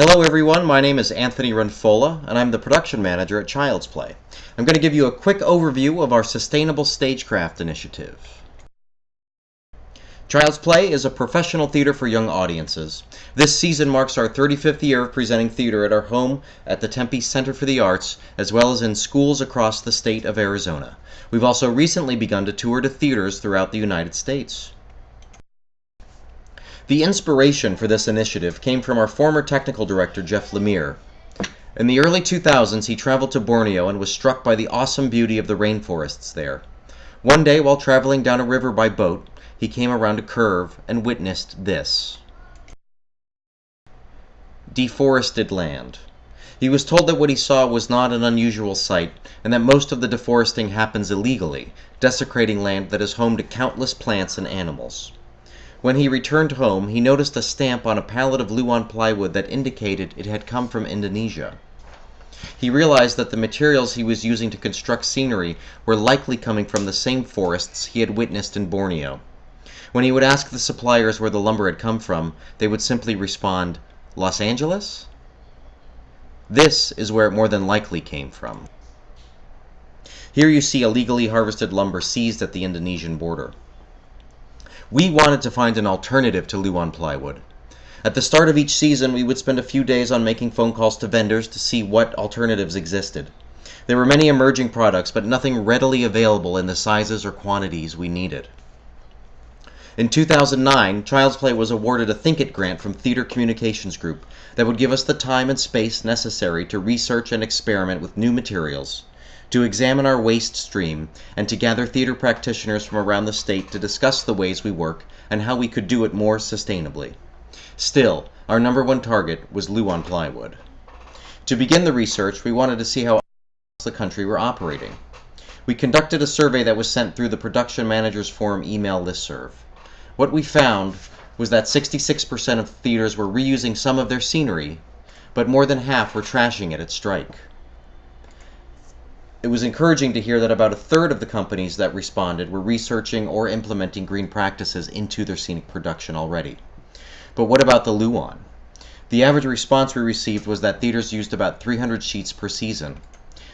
Hello everyone, my name is Anthony Renfola, and I'm the production manager at Child's Play. I'm going to give you a quick overview of our Sustainable Stagecraft initiative. Child's Play is a professional theater for young audiences. This season marks our 35th year of presenting theater at our home at the Tempe Center for the Arts, as well as in schools across the state of Arizona. We've also recently begun to tour to theaters throughout the United States. The inspiration for this initiative came from our former technical director, Jeff Lemire. In the early 2000s, he traveled to Borneo and was struck by the awesome beauty of the rainforests there. One day, while traveling down a river by boat, he came around a curve and witnessed this. Deforested land. He was told that what he saw was not an unusual sight, and that most of the deforesting happens illegally, desecrating land that is home to countless plants and animals. When he returned home, he noticed a stamp on a pallet of Luan plywood that indicated it had come from Indonesia. He realized that the materials he was using to construct scenery were likely coming from the same forests he had witnessed in Borneo. When he would ask the suppliers where the lumber had come from, they would simply respond, "Los Angeles?" This is where it more than likely came from. Here you see illegally harvested lumber seized at the Indonesian border. We wanted to find an alternative to Luan plywood. At the start of each season, we would spend a few days on making phone calls to vendors to see what alternatives existed. There were many emerging products, but nothing readily available in the sizes or quantities we needed. In 2009, Child's Play was awarded a Think It grant from Theater Communications Group that would give us the time and space necessary to research and experiment with new materials, to examine our waste stream, and to gather theater practitioners from around the state to discuss the ways we work and how we could do it more sustainably. Still, our number one target was Luan plywood. To begin the research, we wanted to see how across the country were operating. We conducted a survey that was sent through the Production Managers Forum email listserv. What we found was that 66% of theaters were reusing some of their scenery, but more than half were trashing it at strike. It was encouraging to hear that about a third of the companies that responded were researching or implementing green practices into their scenic production already. But what about the Luan? The average response we received was that theaters used about 300 sheets per season.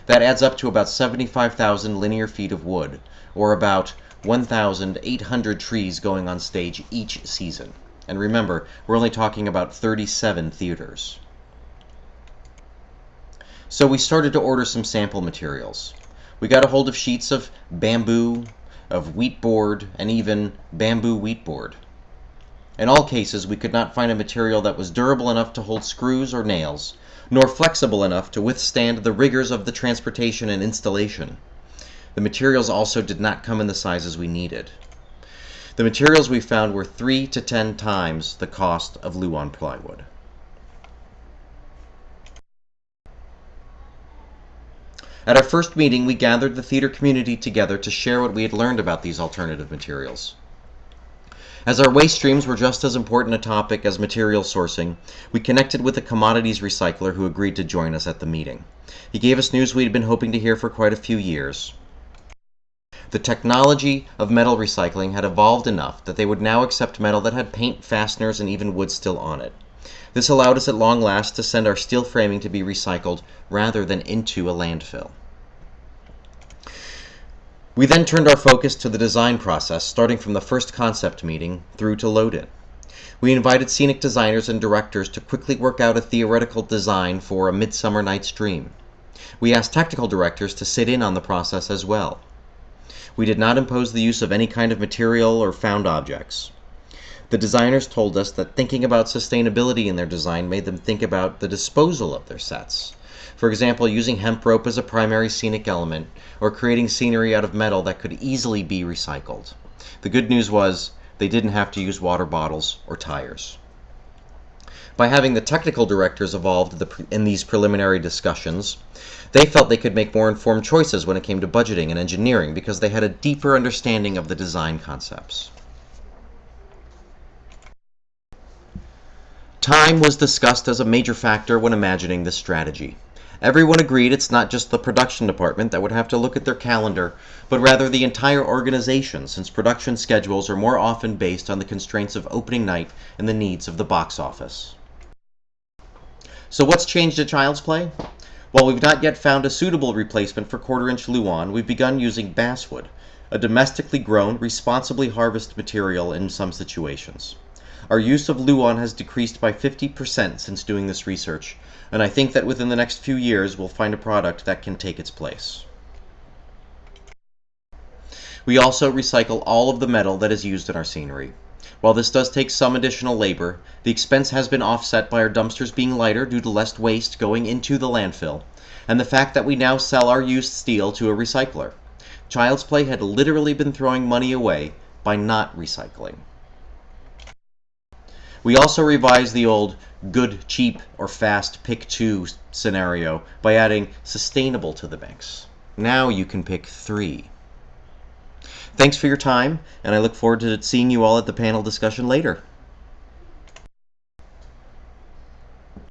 That adds up to about 75,000 linear feet of wood, or about 1,800 trees going on stage each season. And remember, we're only talking about 37 theaters. So we started to order some sample materials. We got a hold of sheets of bamboo, of wheat board, and even bamboo wheat board. In all cases, we could not find a material that was durable enough to hold screws or nails, nor flexible enough to withstand the rigors of the transportation and installation. The materials also did not come in the sizes we needed. The materials we found were 3 to 10 times the cost of Luan plywood. At our first meeting, we gathered the theater community together to share what we had learned about these alternative materials. As our waste streams were just as important a topic as material sourcing, we connected with a commodities recycler who agreed to join us at the meeting. He gave us news we had been hoping to hear for quite a few years. The technology of metal recycling had evolved enough that they would now accept metal that had paint, fasteners, and even wood still on it. This allowed us at long last to send our steel framing to be recycled rather than into a landfill. We then turned our focus to the design process, starting from the first concept meeting through to load-in. We invited scenic designers and directors to quickly work out a theoretical design for a Midsummer Night's Dream. We asked technical directors to sit in on the process as well. We did not impose the use of any kind of material or found objects. The designers told us that thinking about sustainability in their design made them think about the disposal of their sets. For example, using hemp rope as a primary scenic element, or creating scenery out of metal that could easily be recycled. The good news was, they didn't have to use water bottles or tires. By having the technical directors involved in these preliminary discussions, they felt they could make more informed choices when it came to budgeting and engineering because they had a deeper understanding of the design concepts. Time was discussed as a major factor when imagining this strategy. Everyone agreed it's not just the production department that would have to look at their calendar, but rather the entire organization, since production schedules are more often based on the constraints of opening night and the needs of the box office. So what's changed at Child's Play? While we've not yet found a suitable replacement for quarter-inch Luan, we've begun using basswood, a domestically grown, responsibly harvested material in some situations. Our use of Luan has decreased by 50% since doing this research, and I think that within the next few years we'll find a product that can take its place. We also recycle all of the metal that is used in our scenery. While this does take some additional labor, the expense has been offset by our dumpsters being lighter due to less waste going into the landfill, and the fact that we now sell our used steel to a recycler. Child's Play had literally been throwing money away by not recycling. We also revised the old good, cheap, or fast pick two scenario by adding sustainable to the mix. Now you can pick 3. Thanks for your time, and I look forward to seeing you all at the panel discussion later.